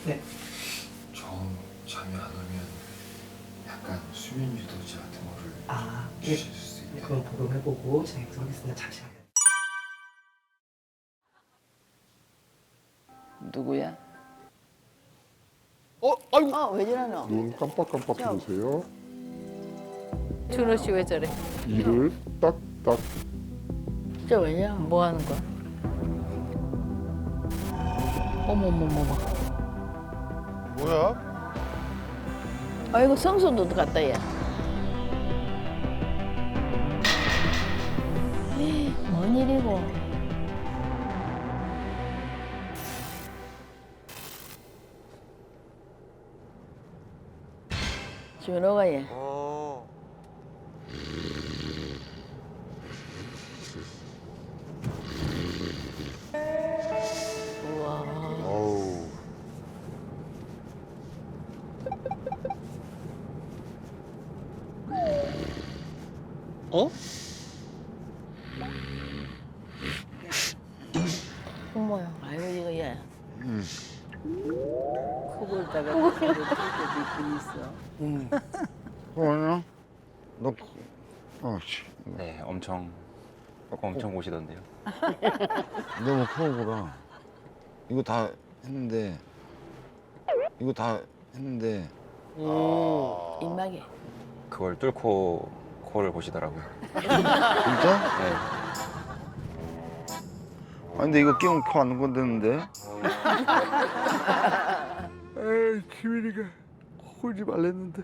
네. 정 잠이 안 오면 약간 수면 유도제 같은 거를 예. 주실 수 네, 있나요? 그럼 복용해보고 진행하겠습니다. 잠시만요. 누구야? 아이고. 왜 저러노? 눈 깜빡깜빡 해주세요. 준호 씨 왜 저래? 이를 딱딱. 저 왜냐? 뭐 하는 거야? 어머머머머. 뭐야? 아이고 성수도 갔다 야. 뭔 일이고? 준호가 얘. 우와. 어우. 어? 어머야. 아이고 이거 얘. 코골다가 털 때도 있어. 뭐냐? 너, 씨. 네, 엄청 오시던데요. 너무 커구나. 이거 다 했는데 입마개. 그걸 뚫고 코를 보시더라고요. 진짜? 네. 아 근데 이거 끼우면 코 안 건드는데? 에이 키민이가 코골지 말랬는데.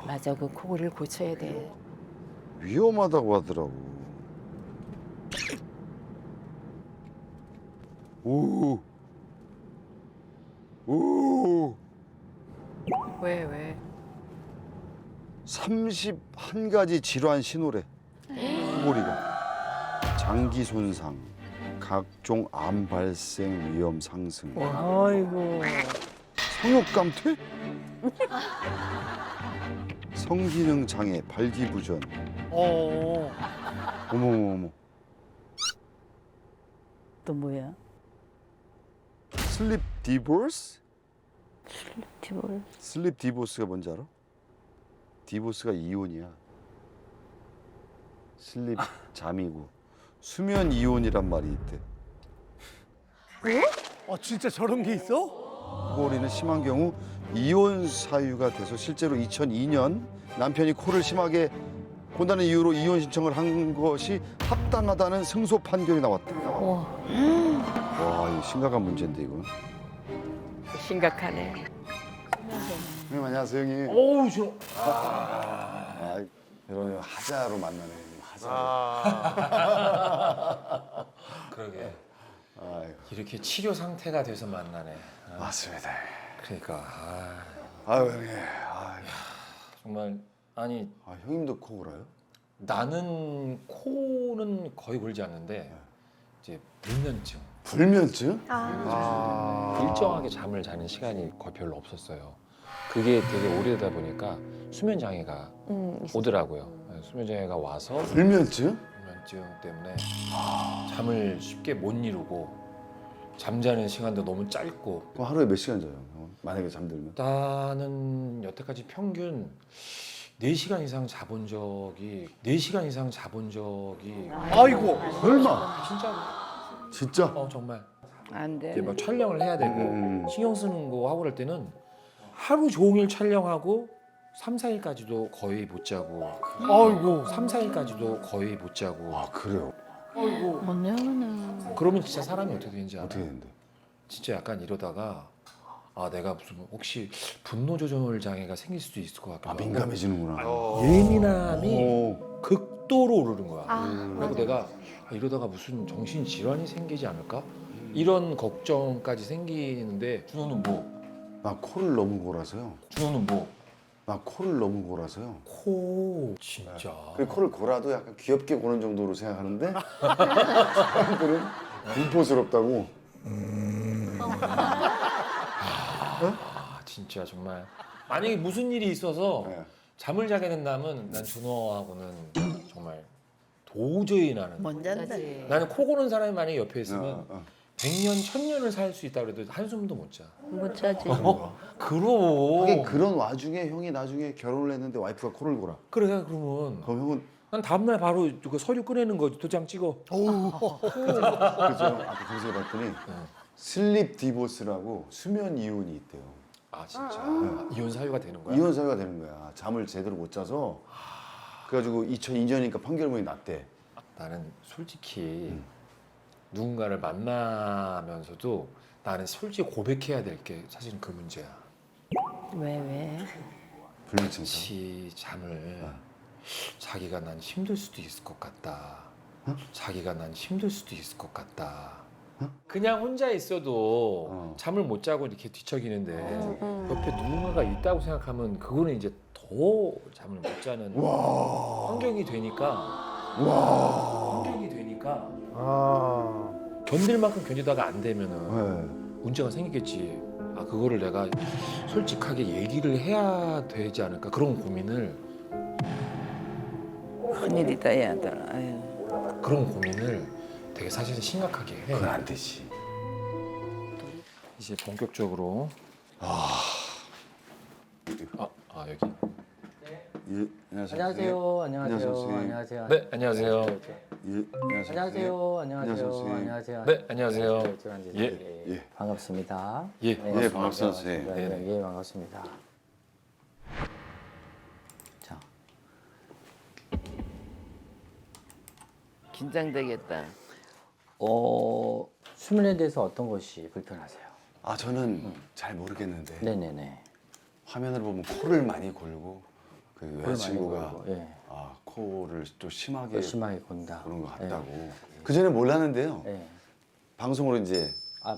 맞아, 그 코골이를 고쳐야 돼. 위험하다고 하더라고. 오. 오. 왜? 31가지 질환 신호래. 코골이가. 장기 손상, 각종 암 발생 위험 상승, 아이고. 성욕 감퇴? 성기능 장애, 발기부전. 어머머머. 또 뭐야? 슬립 디보스? 티볼. 슬립 디보스가 뭔지 알아? 디보스가 이혼이야. 슬립 잠이고 수면 이혼이란 말이 있대. 진짜 저런 게 있어? 코골이는 심한 경우 이혼 사유가 돼서 실제로 2002년 남편이 코를 심하게 본다는 이유로 이혼 신청을 한 것이 합당하다는 승소 판결이 나왔다. 와, 와, 이 심각한 문제인데 이건. 심각하네. 형님 안녕하세요 형님. 어우, 저. 이런 하자로 만나네. 하자로. 그러게 아이고, 이렇게 치료 상태가 돼서 만나네. 맞습니다. 그러니까 아유 형님. 정말 아니 형님도 코 골아요? 나는 코는 거의 골지 않는데 이제 불면증 불면증? 일정하게 잠을 자는 시간이 거의 별로 없었어요. 그게 되게 오래되다 보니까 수면 장애가 오더라고요. 네, 수면 장애가 와서 불면증? 불면증 때문에 잠을 쉽게 못 이루고 잠자는 시간도 너무 짧고. 그럼 하루에 몇 시간 자요? 형은? 만약에 잠들면? 나는 여태까지 평균 4시간 이상 자본 적이 아이고. 설마? 진짜로 진짜? 정말 안 돼. 이제 막 촬영을 해야 되고 음. 신경 쓰는 거 하고 그럴 때는 하루 종일 촬영하고 3, 4일까지도 거의 못 자고 아이고. 3, 4일까지도 거의 못 자고. 아 그래요? 못 나가나. 그러면 진짜 사람이 어떻게 되는지 알아? 어떻게 되는데? 진짜 약간 이러다가 내가 무슨 혹시 분노 조절 장애가 생길 수도 있을 것 같기도 아 하고 민감해지는구나. 예민함이 오. 극도로 오르는 거야. 그리고 내가 이러다가 무슨 정신 질환이 생기지 않을까? 이런 걱정까지 생기는데 준호는 뭐? 나 코를 너무 골아서요. 준호는 뭐? 나 코를 너무 골아서요. 코 진짜. 그 코를 골아도 약간 귀엽게 고는 정도로 생각하는데 사람들은 공포스럽다고. 진짜 정말 만약에 무슨 일이 있어서 네. 잠을 자게 된다면 난 준호하고는 정말 도저히 나는. 뭔지 안다. 짜지. 나는 코 고는 사람이 만약에 옆에 있으면 어. 100년, 1000년을 살 수 있다 그래도 한숨도 못 자. 못 자지. 그럼. 하긴 그런 와중에 형이 나중에 결혼을 했는데 와이프가 코를 골아. 그래 그러면 그럼 형은 난 다음날 바로 그 서류 꺼내는 거 도장 찍어. 그래서 아까 검색해 봤더니 슬립 디보스라고 수면 이혼이 있대요. 아 진짜 이혼 사유가 되는 거야? 이혼 사유가 되는 거야. 잠을 제대로 못 자서. 그래가지고 2002년이니까 판결문이 났대. 나는 솔직히 누군가를 만나면서도 나는 솔직히 고백해야 될 게 사실은 그 문제야. 왜? 불면증. 같이 잠을 자기가 난 힘들 수도 있을 것 같다. 자기가 난 힘들 수도 있을 것 같다. 그냥 혼자 있어도 잠을 못 자고 이렇게 뒤척이는데 옆에 누군가가 있다고 생각하면 그거는 이제 더 잠을 못 자는 환경이 되니까 아. 견딜 만큼 견디다가 안 되면은 네. 문제가 생기겠지. 아 그거를 내가 솔직하게 얘기를 해야 되지 않을까 그런 고민을 큰일이다 얘들. 아유. 그런 고민을 되게 사실 심각하게 해. 그건 안 되지. 이제 본격적으로 여기. 예, 안녕하세요. 안녕하세요. 안녕하세요. 선생님. 안녕하세요. 네 안녕하세요. 예, 안녕하세요. 안녕하세요. 안녕하세요, 안녕하세요. 선생님. 안녕하세요. 네 안녕하세요. 예. 반갑습니다. 예. 예, 반갑습니다, 선생님. 네, 예, 반갑습니다. 자, 긴장되겠다. 수면에 대해서 어떤 것이 불편하세요? 아, 저는 잘 모르겠는데 네네네. 화면을 보면 코를 많이 골고 그 여자친구가 많이 보이고, 예. 코를 또 심하게 심하게 건다. 보는 것 같다고. 예. 그 전에 몰랐는데요. 예. 방송으로 이제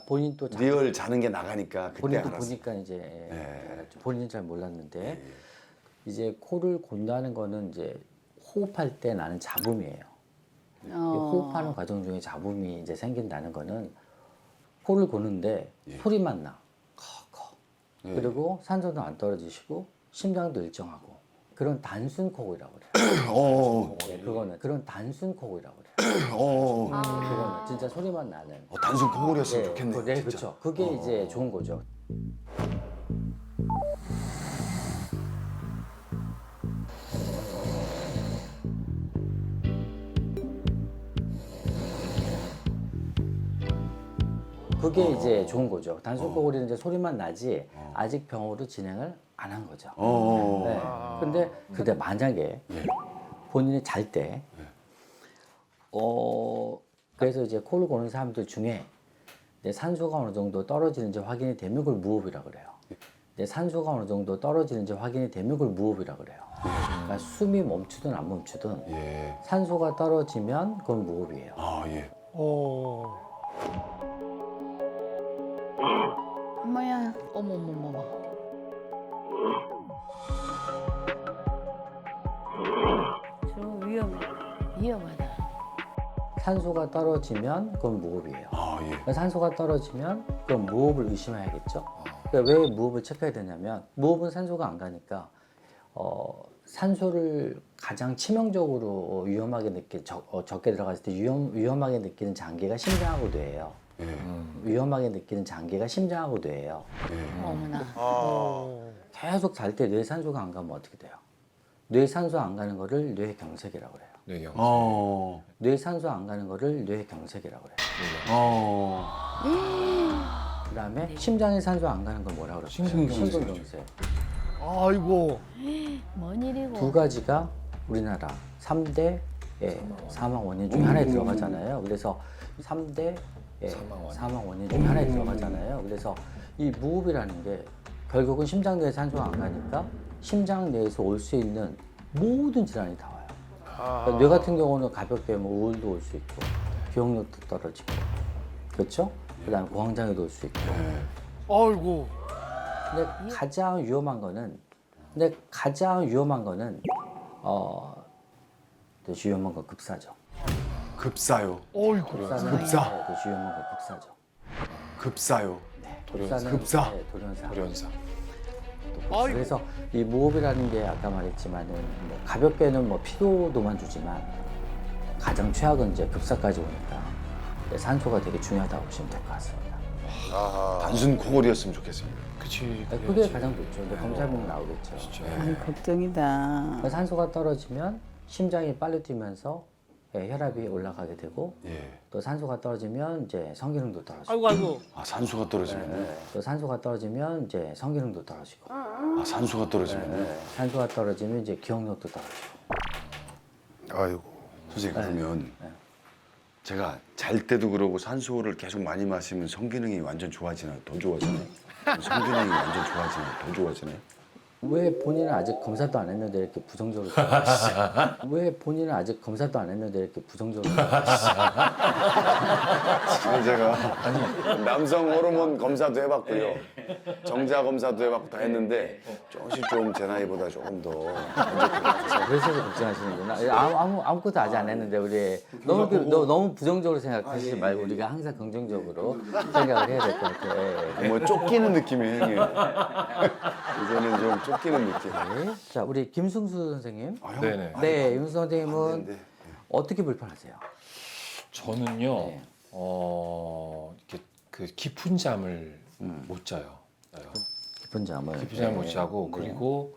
본인 또 리얼 자는 게 나가니까 그때 본인도 알았어요. 보니까 이제 예. 알았죠. 본인은 잘 몰랐는데 예. 이제 코를 곤다는 거는 이제 호흡할 때 나는 잡음이에요. 이 호흡하는 과정 중에 잡음이 이제 생긴다는 거는 코를 고는데 예. 소리만 나. 커. 예. 그리고 산소도 안 떨어지시고 심장도 일정하고 그런 단순 코골이라고 그래요. 네, 그거는 그런 단순 코골이라고 그래요. 그거는 진짜 소리만 나는. 단순 코골이었으면 좋겠네요. 네, 진짜. 그렇죠. 그게 이제 좋은 거죠. 그게 이제 좋은 거죠. 단순 코골이는 이제 소리만 나지 아직 병으로 진행을 안 한 거죠. 네. 근데 만약에 본인이 잘 때, 그래서 이제 코를 고는 사람들 중에 내 산소가 어느 정도 떨어지는지 확인이 되면 그걸 무호흡이라고 그래요. 내 산소가 어느 정도 떨어지는지 확인이 되면 그걸 무호흡이라고 그래요. 그러니까 숨이 멈추든 안 멈추든 예. 산소가 떨어지면 그건 무호흡이에요. 예. 엄마야. 어머머머머. 저 위험하다. 산소가 떨어지면 그건 무호흡이에요. 예. 그러니까 산소가 떨어지면 그럼 무호흡을 의심해야겠죠. 그러니까 왜 무호흡을 체크해야 되냐면 무호흡은 산소가 안 가니까 산소를 가장 치명적으로 위험하게 적게 들어갔을 때 위험하게 느끼는 장기가 심장하고 뇌예요. 위험하게 느끼는 장기가 심장하고 뇌예요. 어머나. 계속 잘 때 뇌 산소가 안 가면 어떻게 돼요? 뇌 산소 안 가는 거를 뇌경색이라고 그래요. 뇌경. 뇌 산소 안 가는 거를 뇌경색이라고 그래요. 그다음에 심장에 산소 안 가는 걸 뭐라고 그래요? 심근경색. 아이고. 뭔 일이고. 두 가지가 우리나라 3대 사망 원인 중에 하나에 들어가잖아요. 그래서 3대 사망 원인 중에 하나에 들어가잖아요. 그래서 이 무호흡이라는 게 결국은 심장 내에 산소가 안 가니까 심장 내에서 올 수 있는 모든 질환이 다 와요. 그러니까 뇌 같은 경우는 가볍게 뭐 우울도 올 수 있고 기억력도 떨어지고 그렇죠? 그다음에 공황장애도 올 수 있고. 아이고. 근데 가장 위험한 거는 위험한 건 급사죠. 급사요. 어이구. 급사는 급사. 위험한 건 급사죠. 급사요. 급사는 급사. 돌연사. 돌연사. 그래서 이 무호흡이라는 게 아까 말했지만은 뭐 가볍게는 뭐 피로도만 주지만 가장 최악은 이제 급사까지 오니까 산소가 되게 중요하다고 보시면 될 것 같습니다. 단순 코골이었으면 좋겠습니다. 그치. 그게 가장 좋죠. 근데 검사해보면 나오겠죠. 아이, 걱정이다. 산소가 떨어지면 심장이 빨리 뛰면서 혈압이 올라가게 되고 예. 또 산소가 떨어지면 이제 성기능도 떨어지고 아이고 아이고. 아 산소가 떨어지면. 또 산소가 떨어지면 이제 성기능도 떨어지고 아 산소가 떨어지면. 산소가 떨어지면 이제 기억력도 떨어지고 아이고. 선생님 그러면 제가 잘 때도 그러고 산소를 계속 많이 마시면 성기능이 완전 좋아지나요? 더 좋아지나요? 성기능이 완전 좋아지나요? 더 좋아지나요? 왜 본인은 아직 검사도 안 했는데 이렇게 부정적으로 왜 본인은 아직 검사도 안 했는데 이렇게 부정적으로 지금 제가 남성 호르몬 검사도 해봤고요. 정자 검사도 해봤고 다 했는데 조금씩 좀 제 나이보다 조금 더 그래서 걱정하시는구나. 아무것도 아직 안 했는데 우리 너무 부정적으로 생각하시지 말고 우리가 항상 긍정적으로 생각을 해야 될 것 같아. 뭐 쫓기는 느낌이에요, 형님. 이제는 좀 쫓기는 느낌. 자, 우리 김승수 선생님. 아, 형. 네네. 네, 김승수 선생님은 네. 어떻게 불편하세요? 저는요, 네. 이렇게 그 깊은 잠을 못 자요. 깊은 잠을. 깊은 잠을 못 자고, 그리고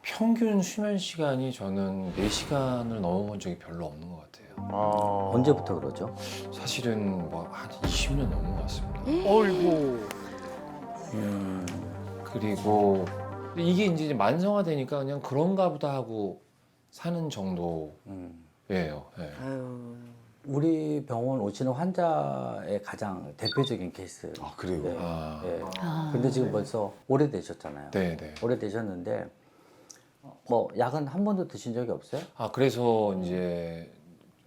평균 수면 시간이 저는 4시간을 넘어본 적이 별로 없는 것 같아요. 언제부터 그러죠? 사실은 뭐 한 20년 넘은 것 같습니다. 어이구. 그리고 이게 이제 만성화되니까 그냥 그런가 보다 하고 사는 정도예요. 예. 우리 병원 오시는 환자의 가장 대표적인 케이스. 아 그래요? 네. 아, 네. 근데 지금 벌써 오래되셨잖아요. 네네. 오래되셨는데 뭐 약은 한 번도 드신 적이 없어요? 아, 그래서 이제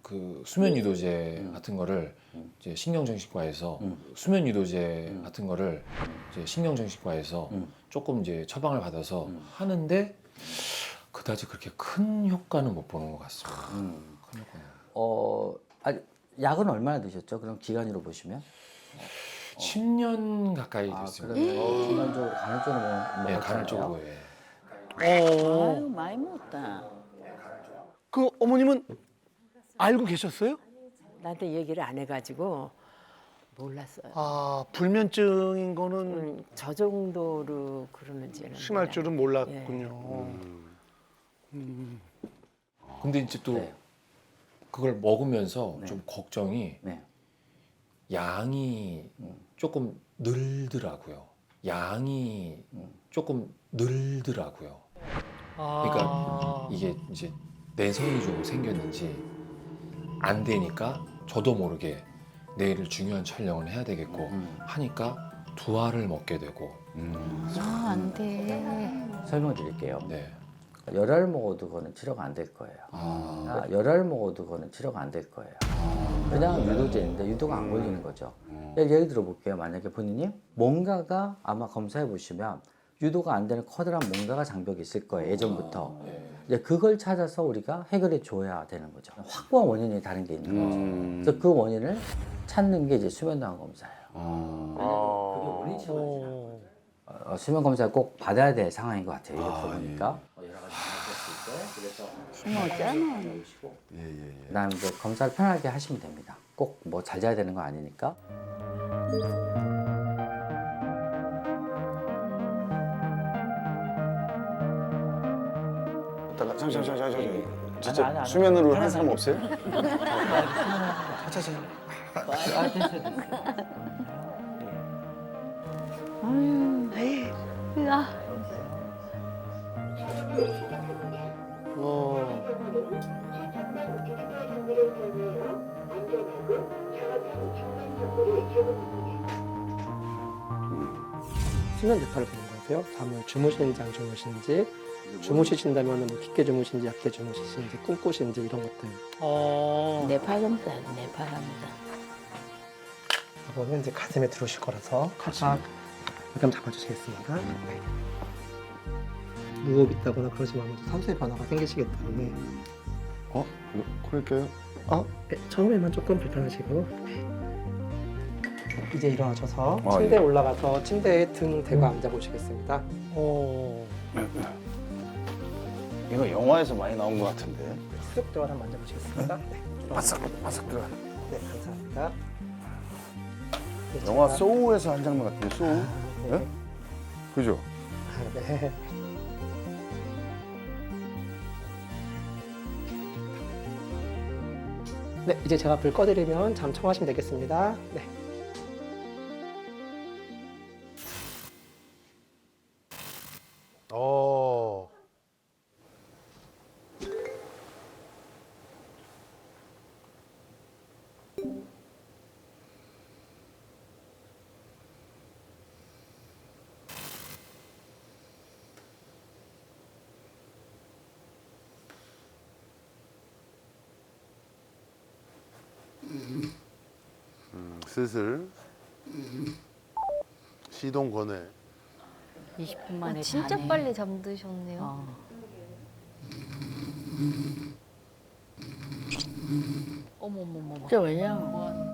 그 수면 유도제 같은 거를 이제 신경정신과에서 수면 유도제 같은 거를 이제 신경정신과에서 조금 이제 처방을 받아서 하는데 그다지 그렇게 큰 효과는 못 보는 것 같습니다. 큰 효과는. 약은 얼마나 드셨죠? 그럼 기간으로 보시면? 10년 가까이 됐습니다. 그러면 기간적으로 간헐적으로 네, 먹었잖아요. 간헐적으로. 예. 아유, 많이 먹었다. 그 어머님은 알고 계셨어요? 나한테 얘기를 안 해가지고 몰랐어요. 아 불면증인 거는 저 정도로 그러는지는 심할 몰라요. 줄은 몰랐군요. 근데 이제 또 네. 그걸 먹으면서 네. 좀 걱정이 네. 양이 조금 늘더라고요. 양이 조금 늘더라고요. 그러니까 이게 이제 내성이 좀 생겼는지 안 되니까 저도 모르게 내일 중요한 촬영을 해야 되겠고 하니까 두 알을 먹게 되고. 아, 안 돼. 설명드릴게요. 네. 열알 먹어도 그거는 치료가 안 될 거예요. 열알 먹어도 그거는 치료가 안 될 거예요. 그냥 유도제인데 유도가 안 걸리는 거죠. 예를 들어볼게요. 만약에 본인이 뭔가가 아마 검사해 보시면 유도가 안 되는 커다란 뭔가가 장벽이 있을 거예요. 예전부터. 이제 그걸 찾아서 우리가 해결해 줘야 되는 거죠. 확고한 원인이 다른 게 있는 거죠. 그래서 그 원인을 찾는 게 이제 수면도안 검사예요. 그게 원인처럼 수면 검사 꼭 받아야 될 상황인 것 같아요. 이렇게 보니까. 여러 가지 있을 때 숨었잖아. 그다음 이제 검사를 편하게 하시면 됩니다. 꼭 뭐 잘 자야 되는 거 아니니까. 잠깐 진짜 수면으로 하는 사람 없어요? 수면 대파를 보는 거고요. 잠을 주무시는지 안 주무시는지, 주무시신다면 뭐 깊게 주무시는지 얕게 주무시는지 꿈꾸시는지 이런 것들. 뇌파검사, 뇌파검사. 이거는 이제 가슴에 들어오실 거라서 살짝 일감 잡아주시겠습니다. 네. 무호흡 있다거나 그러시면 아무래도 산소의 변화가 생기시기 때문에 그럴까요? 네, 처음에만 조금 불편하시고 이제 일어나셔서 아, 침대에 예. 올라가서 침대에 등 대고 앉아보시겠습니다. 이거 영화에서 많이 나온 것 같은데. 쑥 들어가서 만져보시겠습니다. 네. 바삭바삭 들어가. 네, 감사합니다. 네, 영화 제가- 소우에서 한 장면 같은데 소우? 네. 예? 그죠? 네. 네, 이제 제가 불 꺼드리면 잠 청하시면 되겠습니다. 네. 어. 슬슬 시동 거네. 20분 만에 진짜 자네. 빨리 잠드셨네요. 어. 어머머머머. 저요.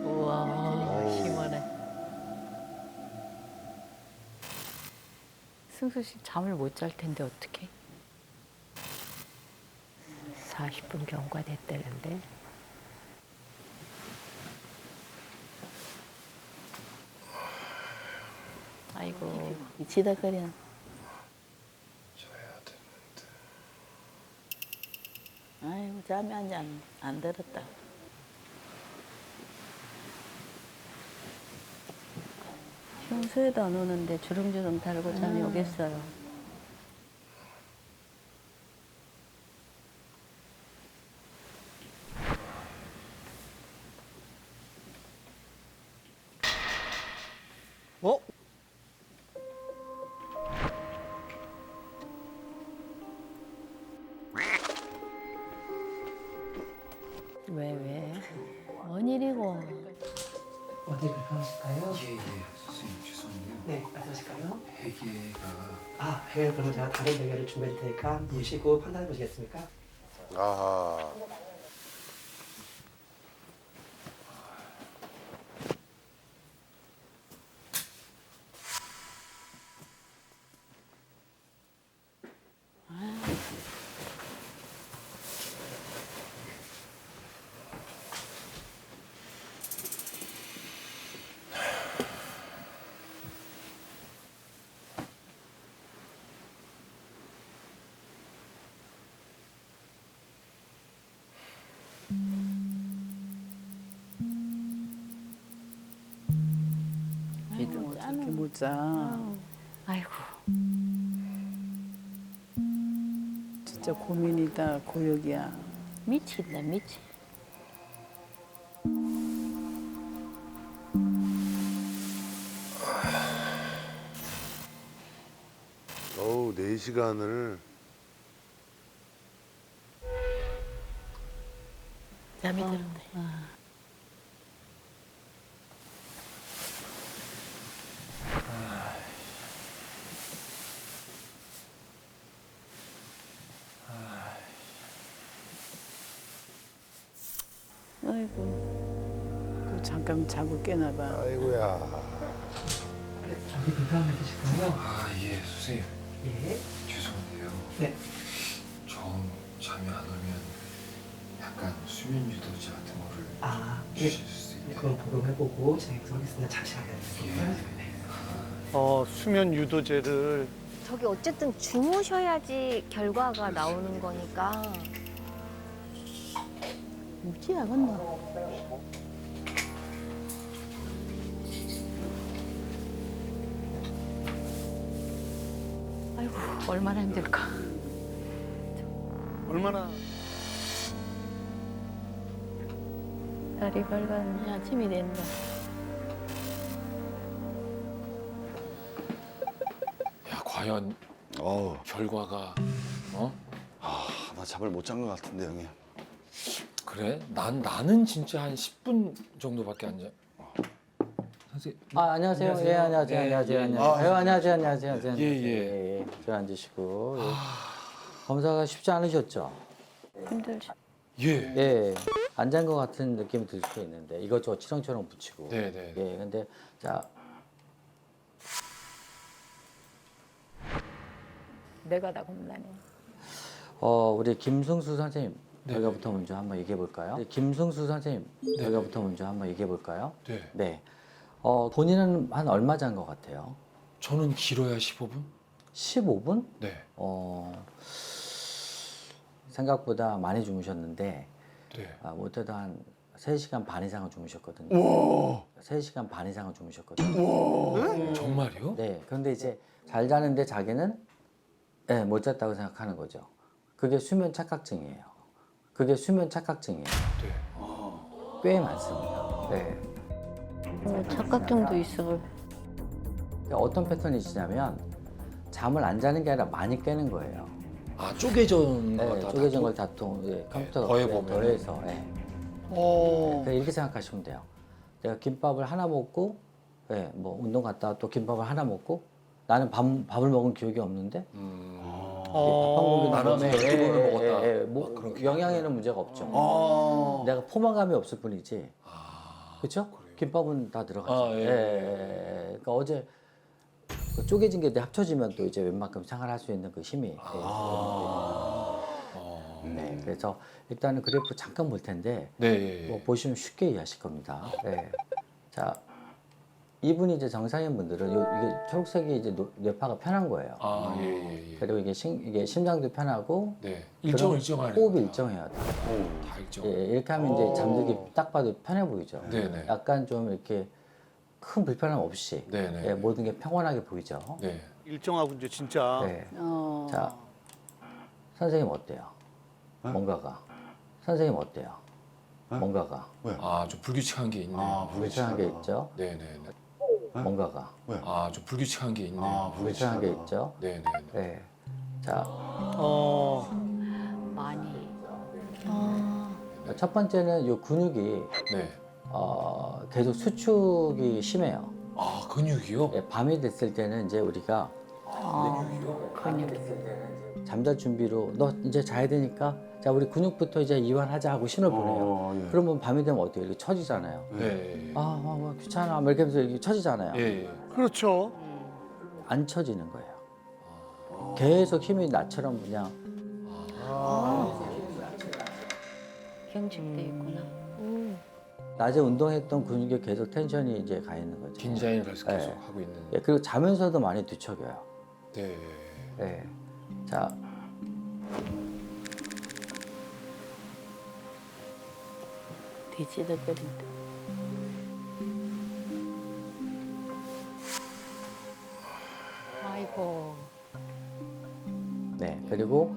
우와, 심하네. 승수 씨 잠을 못 잘 텐데 어떡해? 40분 경과 됐다는데. 아이고 미치다거려. 아이고 잠이 안 들었다. 평소에도 안 오는데 주름주름 달고 잠이 오겠어요. 어? 왜? 뭔 일이고? 어디 불편하실까요? 예, 선생님 죄송한데요. 네, 말씀하실까요? 베개가 아, 베개 그러면 제가 다른 베개를 준비할 테니까 보시고 판단해 보시겠습니까? 아하. 어떻게 못 자? 아이고. 진짜 고민이다 고역이야. 미친다 미치. 어우, 4시간을. 잠이 들었네. 아이고. 또 잠깐 자고 깨나 봐. 아이고야. 어디 불편하실까요? 아, 예, 선생님 예. 죄송한데요. 네. 정 잠이 안 오면 약간 수면 유도제 같은 거를 아, 예. 주실 수 네, 있나요? 그럼 복용해보고 진행해서 하겠습니다. 잠시 예. 하겠습니다. 수면 유도제를. 저기 어쨌든 주무셔야지 결과가 나오는 거니까. 묵지 않았나? 아이고, 얼마나 힘들까. 얼마나. 날이 밝았네. 아침이 된다. 야, 과연 어우, 결과가 나 잠을 못 잔 것 같은데 형님. 그래? 나는 진짜 한 10분 정도밖에 안 자. 선생님. 아, 안녕하세요. 안녕하세요. 예, 안녕하세요. 네, 안녕하세요. 예, 안녕하세요. 예. 안녕하세요. 안녕하세요. 예, 예. 저 앉으시고. 예. 검사가 쉽지 않으셨죠? 힘들지. 예. 예. 안 잔 것 같은 느낌이 들 수도 있는데 이것저것 치렁치렁 붙이고. 네, 네. 예. 근데 자 내가 다 겁나네. 우리 김승수 선생님 네. 저희가부터 먼저 한번 얘기해 볼까요? 김승수 선생님 네. 저희가부터 먼저 한번 얘기해 볼까요? 네. 네. 본인은 한 얼마 잔 것 같아요? 저는 길어야 15분? 15분? 네. 생각보다 많이 주무셨는데 네. 못해도 한 3시간 반 이상은 주무셨거든요. 우와. 3시간 반 이상은 주무셨거든요. 우와. 정말요? 네. 그런데 이제 잘 자는데 자기는 네, 못 잤다고 생각하는 거죠. 그게 수면 착각증이에요. 그게 수면 착각증이에요. 네. 꽤 많습니다. 네. 착각증도 있어. 어떤 패턴이시냐면 잠을 안 자는 게 아니라 많이 깨는 거예요. 아, 쪼개진 네, 거다. 쪼개진 걸 다 컴퓨터가 더해보면. 더해서. 네. 그러니까 이렇게 생각하시면 돼요. 내가 김밥을 하나 먹고, 네, 뭐 운동 갔다 와 또 김밥을 하나 먹고, 나는 밥을 먹은 기억이 없는데, 밥 먹은 나는 다음에 12번을 먹었다. 뭐 그런 기억이 영양에는 문제가 없죠. 내가 포만감이 없을 뿐이지. 그렇죠? 김밥은 다 들어가죠. 그러니까 어제 그 쪼개진 게 합쳐지면 또 이제 웬만큼 생활할 수 있는 그 힘이. 네, 그래서 일단은 그래프 잠깐 볼 텐데 네. 뭐 보시면 쉽게 이해하실 겁니다. 네. 자, 이분이 이제 정상인 분들은 이게 초록색이 이제 뇌파가 편한 거예요. 아, 예. 그리고 이게 심장도 편하고 네. 그럼 일정하네. 호흡이 일정해야 돼. 다 일정. 예, 이렇게 하면 이제 잠들기 딱 봐도 편해 보이죠. 네네. 약간 좀 이렇게 큰 불편함 없이 네네. 예, 모든 게 평온하게 보이죠. 네. 일정하고 이제 진짜. 네. 자, 선생님 어때요? 뭔가가. 선생님 어때요? 뭔가가. 아, 좀 불규칙한 게 있네. 불편한 게 있죠. 네네. 뭔가가. 아, 좀 불규칙한 게 있네. 불편한 게 있죠. 네네. 네. 자, 많이. 첫 번째는 이 근육이 네. 계속 수축이 심해요. 아, 근육이요? 예, 밤이 됐을 때는 이제 우리가 근육. 잠잘 준비로 너 이제 자야 되니까 자 우리 근육부터 이제 이완하자 하고 신호 보내요. 그러면 밤이 되면 어떻게 이렇게 처지잖아요. 네. 귀찮아 뭐 이렇게 하면서 이렇게 처지잖아요. 예. 그렇죠. 안 처지는 거예요. 계속 힘이 나처럼 그냥 경직돼 있구나. 낮에 운동했던 근육에 계속 텐션이 이제 가 있는 거죠. 긴장을 계속 네. 하고 있는. 예, 그리고 자면서도 많이 뒤척여요. 네. 예. 자. 뒤지덕거린다. 아이고. 네. 그리고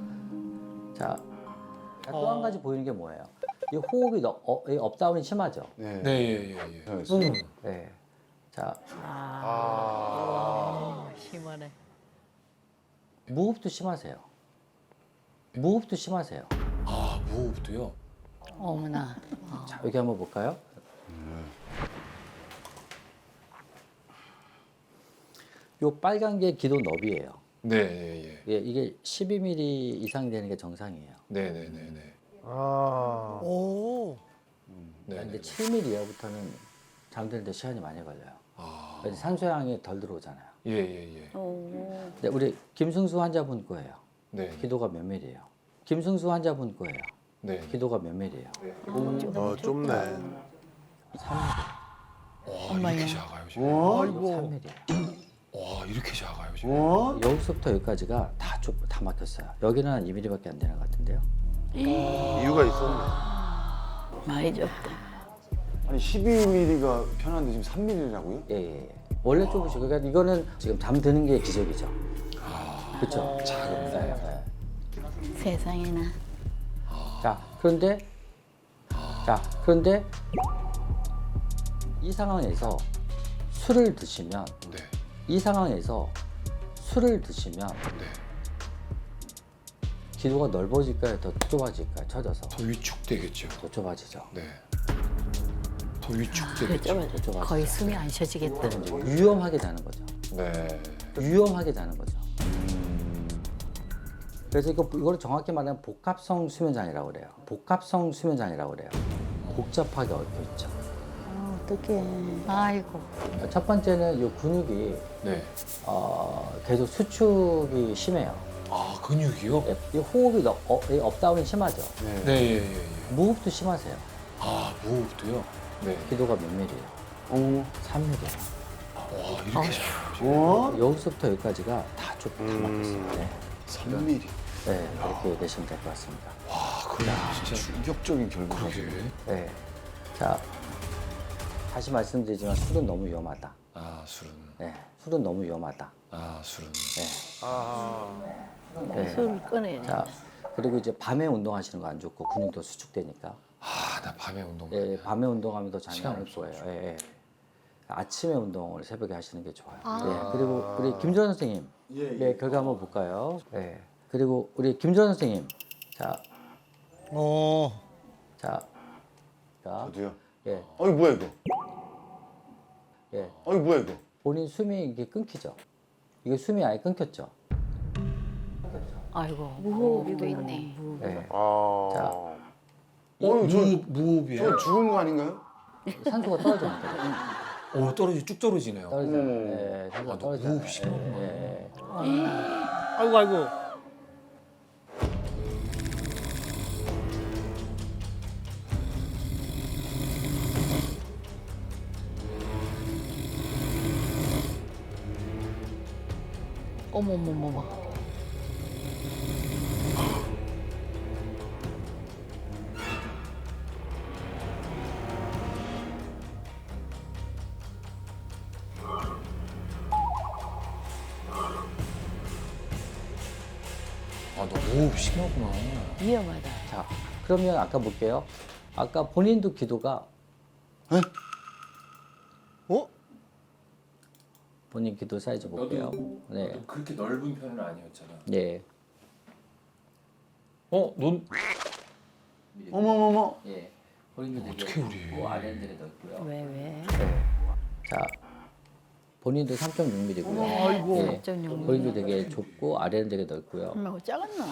자, 또 한 가지 보이는 게 뭐예요? 이 호흡이 이 업다운이 심하죠. 네. 네. 자, 심하네. 무호흡도 심하세요. 무호흡도 심하세요. 아, 무호흡도요? 어머나. 자, 여기 한번 볼까요? 요 빨간 게 기도 너비예요. 네. 예, 이게 12mm 이상 되는 게 정상이에요. 네. 오. 근데 7mm 이하부터는 잠드는데 시간이 많이 걸려요. 그래서 산소양이 덜 들어오잖아요. 예. 근데 우리 김승수 환자분 거예요. 네. 기도가 몇 밀이에요? 김승수 환자분 거예요. 네. 기도가 몇 밀이에요? 좁네. 3mm. 와, 이렇게 작아요, 지금. 3mm. 와, 이렇게 작아요, 지금. 여기서부터 여기까지가 다 막혔어요. 여기는 한 2mm밖에 안 되는 것 같은데요. 이유가 있었네. 많이 줬다. 아니 12mm가 편한데 지금 3mm라고요? 예. 원래 좁으시고 그러니까 이거는 지금 잠드는 게 기적이죠. 그렇죠? 작은. 세상에나. 그런데 이 상황에서 술을 드시면 네. 기도가 넓어질까요? 더 좁아질까요? 쳐져서 더 위축되겠죠. 더 좁아지죠. 네. 더 위축되겠죠. 더 좁아지죠. 거의 숨이 안 쉬어지겠다. 그래서 이제 위험하게 자는 거죠. 네. 위험하게 자는 거죠. 그래서 이걸 정확히 말하면 복합성 수면장애라고 그래요. 복합성 수면장애라고 그래요. 복잡하게 얽혀 있죠. 어떡해. 아이고. 첫 번째는 이 근육이 네. 계속 수축이 심해요. 근육이요? 예, 이 호흡이 업다운이 심하죠. 네, 예. 무흡도 심하세요. 아, 무호흡도요? 네. 기도가 몇 밀이에요? 3밀이에요. 와, 이렇게 잘. 여기서부터 여기까지가 다 쭉 다 막혔어요. 네. 3mm. 네, 이렇게 내시면 될 것 같습니다. 와, 그래 진짜. 충격적인 결과죠. 네. 자, 다시 말씀드리지만 술은 너무 위험하다. 아, 술은. 네, 술은 너무 위험하다. 아, 술은. 네. 아. 네. 술을 꺼내야 돼. 자, 그리고 이제 밤에 운동하시는 거 안 좋고 근육도 수축되니까. 아, 나 밤에 운동. 예, 밤에 운동하면 더 장이 시간 안 없어. 거예요. 예, 예. 아침에 운동을 새벽에 하시는 게 좋아요. 아. 예, 그리고 우리 김주환 선생님, 네, 결과 한번 볼까요? 예. 그리고 우리 김주환 선생님, 자, 자, 저도요. 예, 어이 뭐야 이거? 예. 어이 뭐야 이거? 본인 숨이 이게 끊기죠. 이게 숨이 아예 끊겼죠. 아이고 무호흡도 있네. 예. 아. 자, 무호흡이에요? 저 죽은 거 아닌가요? 산소가 떨어집니다. 쭉 떨어지네요. 떨어져요. 예, 산소가 아, 너 떨어져요. 무호흡 심하구나. 예, 예. 아이고 아이고. 어머머머머. 아, 너 무호흡 심하구나. 위험하다. 자, 그러면 아까 볼게요. 아까 본인도 기도가 어? 본인 기도 사이즈 볼게요. 네, 그렇게 넓은 편은 아니었잖아. 네. 넌 어머머머. 예, 본인도 되게 어떻게 우리? 좁고 아래는 되게 넓고요. 왜? 네. 자, 본인도 3.6mm고요. 아이고. 예, 3.6mm. 본인도 되게 좁고 아래는 되게 넓고요. 엄마가 작았나?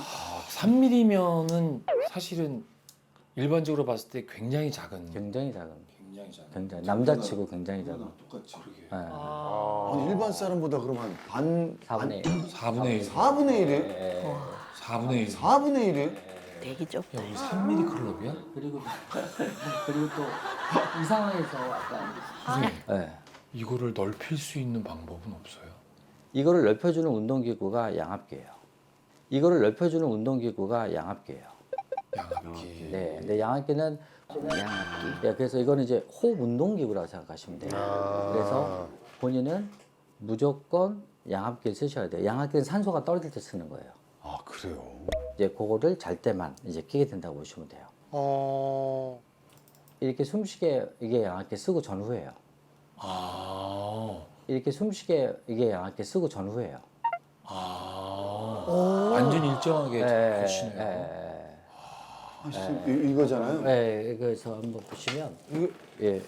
3mm면은 사실은 일반적으로 봤을 때 굉장히 작은. 굉장히 작은, 굉장히 작은. 굉장히 남자치고 굉장히 작은. 똑같이 그러게. 예, 아니 일반 사람보다 그러면 반 4분의 1. 4분의 1. 4분의 1에? 예, 4분의 1. 4분의 1에? 되게 좁다. 야, 우리 3mm 클럽이야? 그리고 또 이 상황에서 약간 예. 이거를 넓힐 수 있는 방법은 없어요. 이거를 넓혀주는 운동기구가 양압기예요. 이거를 넓혀주는 운동기구가 양압기예요. 양압기. 네, 근데 양압기는 양압기. 네, 그래서 이거는 이제 호흡 운동기구라고 생각하시면 돼요. 그래서 본인은 무조건 양압기를 쓰셔야 돼요. 양압기는 산소가 떨어질 때 쓰는 거예요. 아 그래요? 이제 그거를 잘 때만 이제 끼게 된다고 보시면 돼요. 이렇게 숨쉬게 이게 양압기 쓰고 전후예요. 아. 이렇게 숨쉬게 이게 양압기 쓰고 전후예요. 아. 완전 일정하게 되시네요. 이거잖아요. 네, 그래서 한번 보시면 이거 예,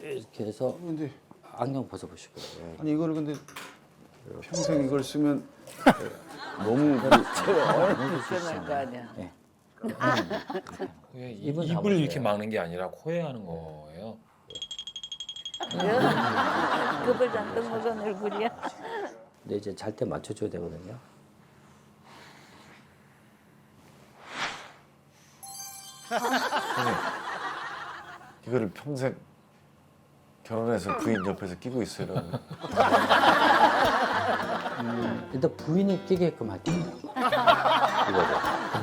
이렇게 해서 근데 안경 벗어보시고요. 예. 아니 이거를 근데 평생 이걸 쓰면 너무 불편할 거 아니야. 예. 그게 입은 입을 잡으세요. 이렇게 막는 게 아니라 코에 하는 거예요. 그걸 잔뜩 먹은 얼굴이야. 근데 이제 잘 때 맞춰줘야 되거든요. 이거를 평생 결혼해서 부인 옆에서 끼고 있어요. 일단 부인이 끼게끔 할게요. 이거를.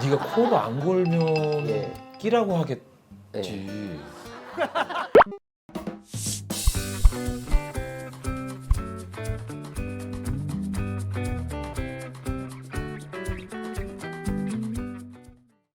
네가 코로 안 골면 예. 끼라고 하겠지. 예.